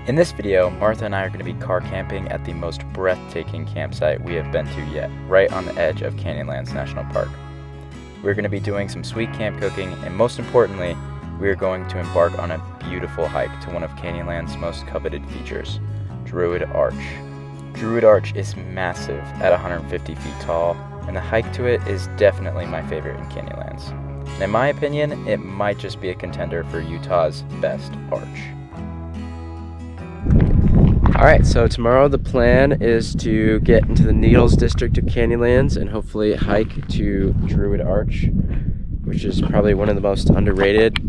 In this video, Martha and I are going to be car camping at the most breathtaking campsite we have been to yet, right on the edge of Canyonlands National Park. We're going to be doing some sweet camp cooking, and most importantly, we are going to embark on a beautiful hike to one of Canyonlands' most coveted features, Druid Arch. Druid Arch is massive at 150 feet tall, and the hike to it is definitely my favorite in Canyonlands. And in my opinion, it might just be a contender for Utah's best arch. Alright, so tomorrow the plan is to get into the Needles district of Canyonlands and hopefully hike to Druid Arch, which is probably one of the most underrated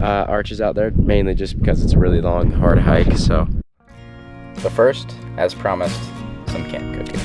arches out there, mainly just because it's a really long, hard hike. But first, as promised, some camp cooking.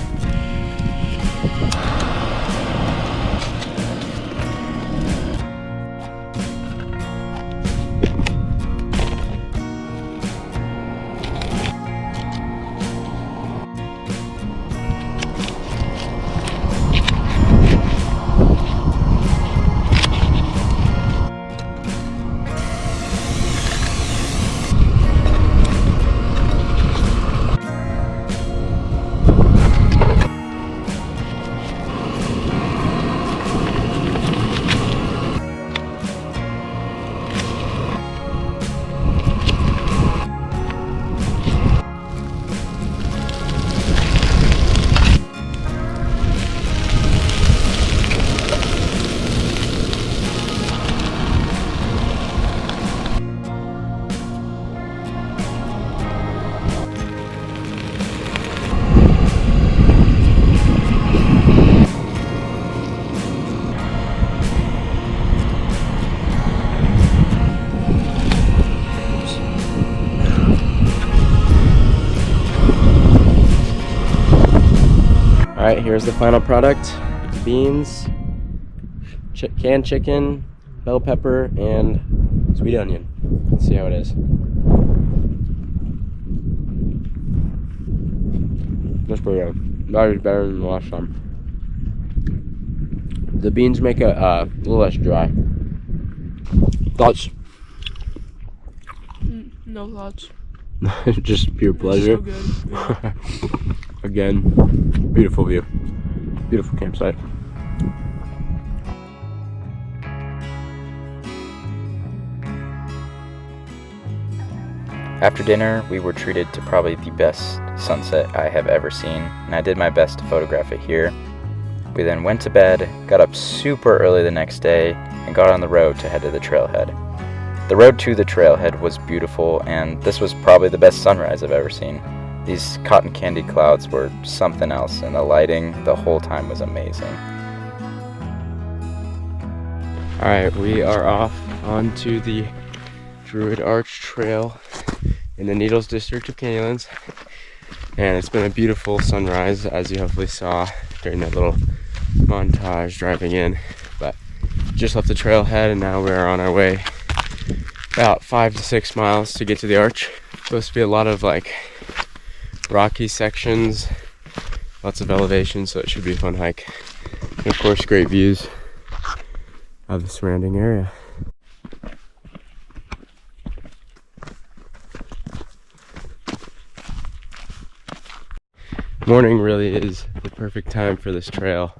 Alright, here's the final product. Beans, canned chicken, bell pepper, and sweet onion. Let's see how it is. That's pretty good. That is better than the last time. The beans make it a little less dry. Thoughts? No thoughts. Just pure pleasure. It's so good. Yeah. Again, beautiful view. Beautiful campsite. After dinner, we were treated to probably the best sunset I have ever seen, and I did my best to photograph it here. We then went to bed, got up super early the next day, and got on the road to head to the trailhead. The road to the trailhead was beautiful, and this was probably the best sunrise I've ever seen. These cotton candy clouds were something else, and the lighting the whole time was amazing. Alright, we are off onto the Druid Arch Trail in the Needles district of Canyonlands. And it's been a beautiful sunrise, as you hopefully saw during that little montage driving in. But just left the trailhead, and now we're on our way about 5 to 6 miles to get to the arch. Supposed to be a lot of rocky sections, lots of elevation, so it should be a fun hike. And of course, great views of the surrounding area. Morning really is the perfect time for this trail.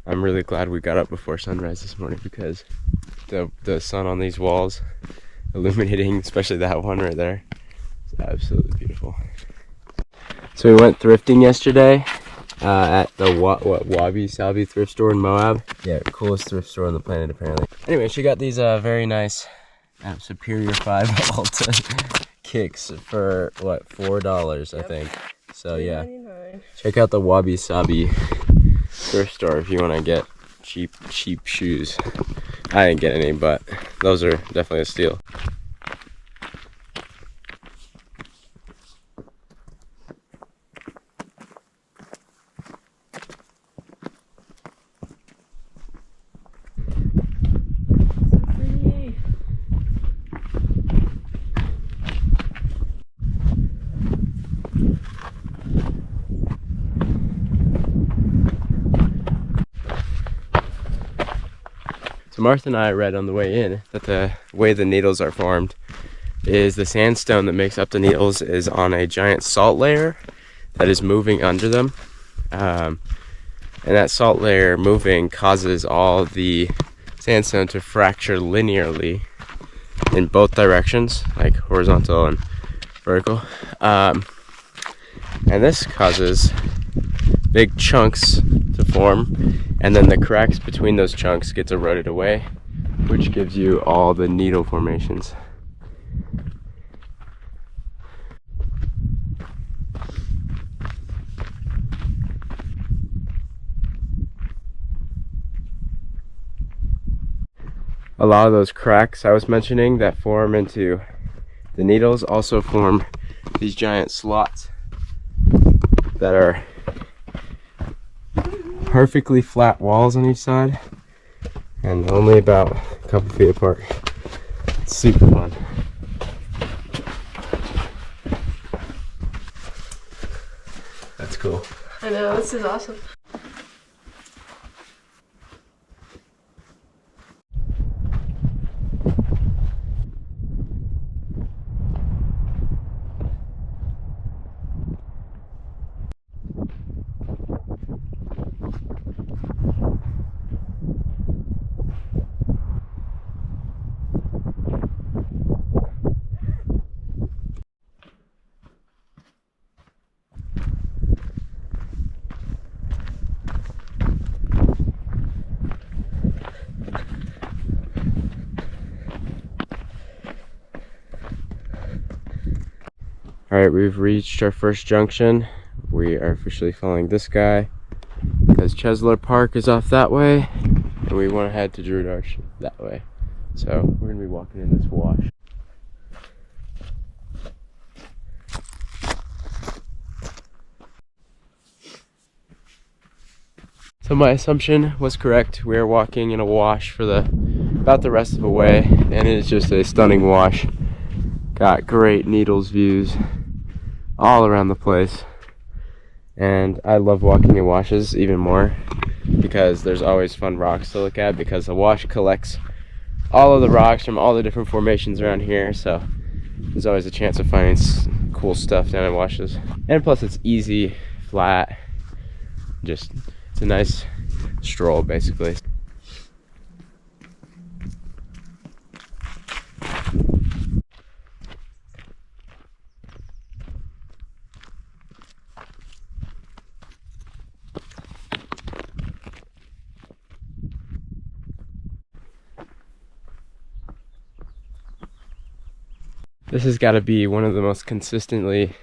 I'm really glad we got up before sunrise this morning because the sun on these walls illuminating, especially that one right there, is absolutely beautiful. So we went thrifting yesterday at the Wabi Sabi thrift store in Moab. Yeah, coolest thrift store on the planet apparently. Anyway, she got these very nice Superior 5 Alta kicks for what, $4 I think. So yeah, check out the Wabi Sabi thrift store if you want to get cheap shoes. I didn't get any, but those are definitely a steal. So Martha and I read on the way in that the way the needles are formed is the sandstone that makes up the needles is on a giant salt layer that is moving under them. And that salt layer moving causes all the sandstone to fracture linearly in both directions, like horizontal and vertical. And this causes big chunks to form, and then the cracks between those chunks gets eroded away, which gives you all the needle formations. A lot of those cracks I was mentioning that form into the needles also form these giant slots that are perfectly flat walls on each side and only about a couple feet apart. It's super fun. That's cool. I know, this is awesome. Alright, we've reached our first junction. We are officially following this guy because Chesler Park is off that way, and we want to head to Druid Arch that way. So we're going to be walking in this wash. So my assumption was correct. We are walking in a wash for about the rest of the way, and it is just a stunning wash. Got great needles views all around the place, and I love walking in washes even more because there's always fun rocks to look at, because the wash collects all of the rocks from all the different formations around here, so there's always a chance of finding cool stuff down in washes. And plus it's easy, flat, just it's a nice stroll basically. This has got to be one of the most consistently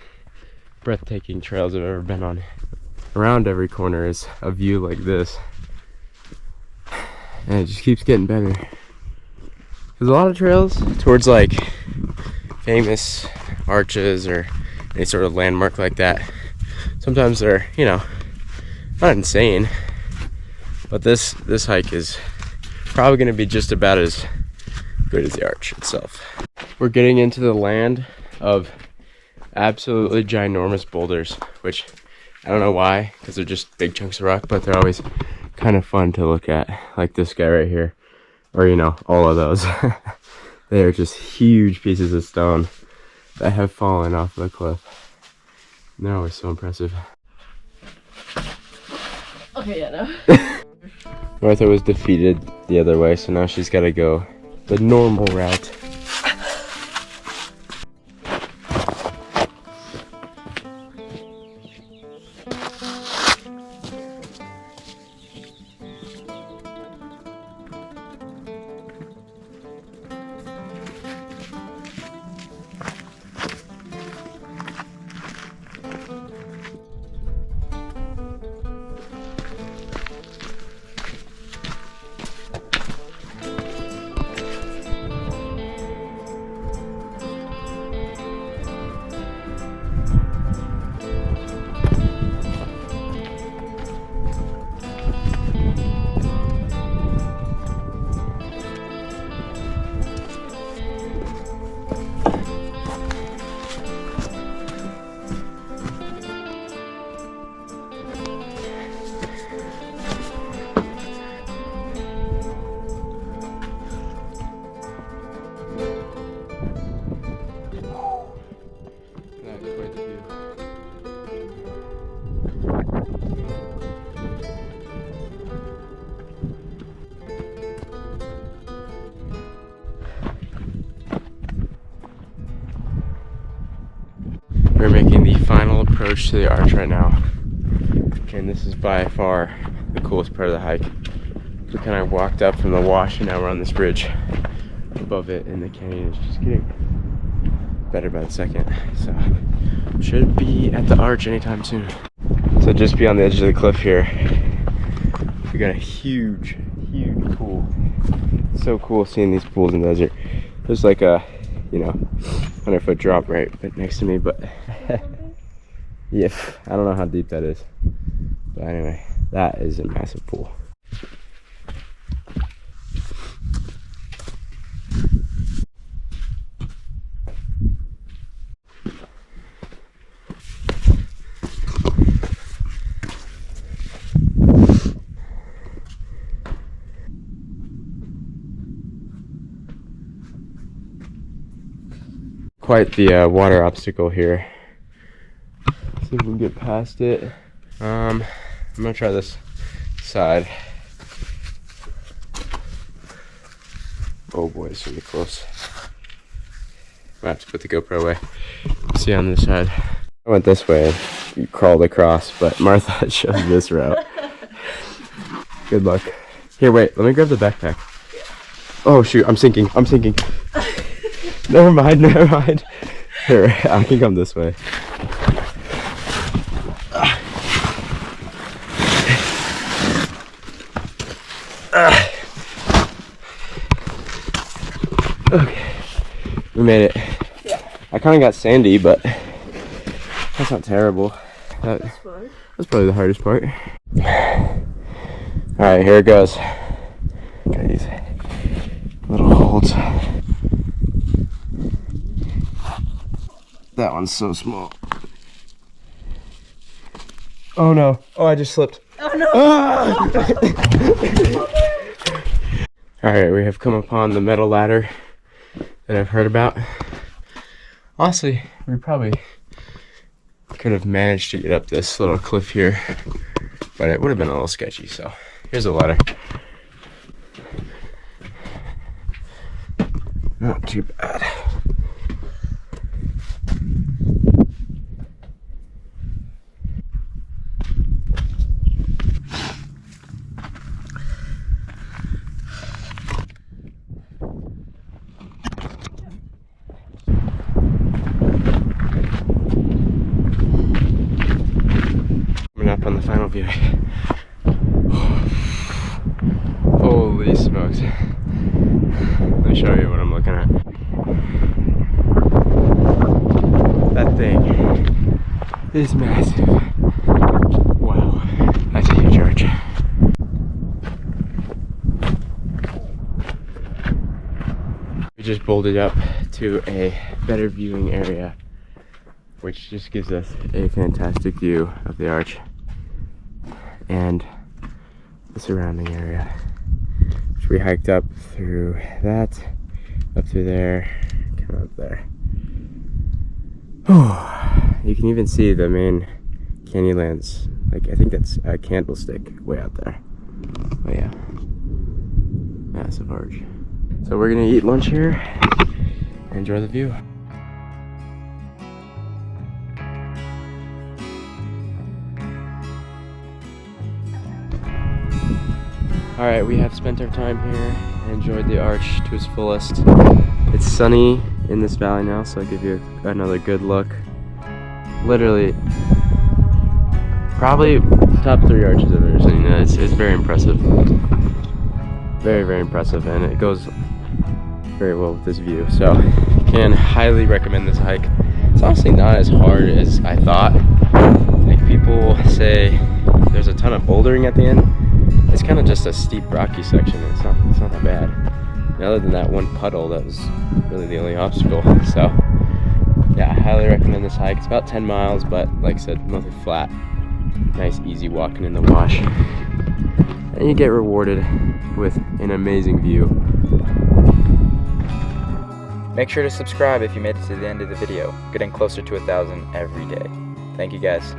breathtaking trails I've ever been on. Around every corner is a view like this, and it just keeps getting better. There's a lot of trails towards like famous arches or any sort of landmark like that. Sometimes they're, you know, not insane, but this hike is probably going to be just about as good as the arch itself. We're getting into the land of absolutely ginormous boulders, which I don't know why, because they're just big chunks of rock, but they're always kind of fun to look at, like this guy right here, or you know, all of those. They are just huge pieces of stone that have fallen off the cliff. And they're always so impressive. Okay, yeah, no. Martha was defeated the other way, so now she's got to go the normal route. We're making the final approach to the arch right now. And this is by far the coolest part of the hike. We kind of walked up from the wash and now we're on this bridge above it, and the canyon is just getting better by the second. So should be at the arch anytime soon. So just beyond the edge of the cliff here, we got a huge pool. It's so cool seeing these pools in the desert. There's like a, 100-foot drop right next to me, but yeah, I don't know how deep that is. But anyway, that is a massive pool. Quite the water obstacle here. See if we can get past it. I'm gonna try this side. Oh boy, it's really close. I have to put the GoPro away. See on this side. I went this way, you crawled across, but Martha chose this route. Good luck. Here, wait, let me grab the backpack. Oh shoot, I'm sinking. Never mind. Here, I can come this way. Okay, we made it. Yeah. I kind of got sandy, but that's not terrible. That's probably the hardest part. Alright, here it goes. Got these little holds. That one's so small. Oh no. Oh, I just slipped. Oh no. Ah! Alright, we have come upon the metal ladder that I've heard about. Honestly, we probably could have managed to get up this little cliff here, but it would have been a little sketchy, so here's a ladder. Not too bad. Up on the final view. Holy smokes. Let me show you what I'm looking at. That thing is massive. Wow, that's a huge arch. We just bolted up to a better viewing area, which just gives us a fantastic view of the arch and the surrounding area. So we hiked up through that, up through there, kind of up there. Oh, you can even see the main Canyonlands. Like, I think that's a candlestick way out there. But yeah, massive arch. So we're gonna eat lunch here and enjoy the view. Alright, we have spent our time here and enjoyed the arch to its fullest. It's sunny in this valley now, so I'll give you another good look. Literally, probably top 3 arches I've ever seen. It's very impressive. Very, very impressive, and it goes very well with this view. So, can highly recommend this hike. It's honestly not as hard as I thought. Like, people say there's a ton of bouldering at the end. It's kind of just a steep rocky section. It's not that bad. And other than that one puddle, that was really the only obstacle. So yeah, I highly recommend this hike. It's about 10 miles, but like I said, mostly flat. Nice, easy walking in the wash. And you get rewarded with an amazing view. Make sure to subscribe if you made it to the end of the video. Getting closer to 1,000 every day. Thank you guys.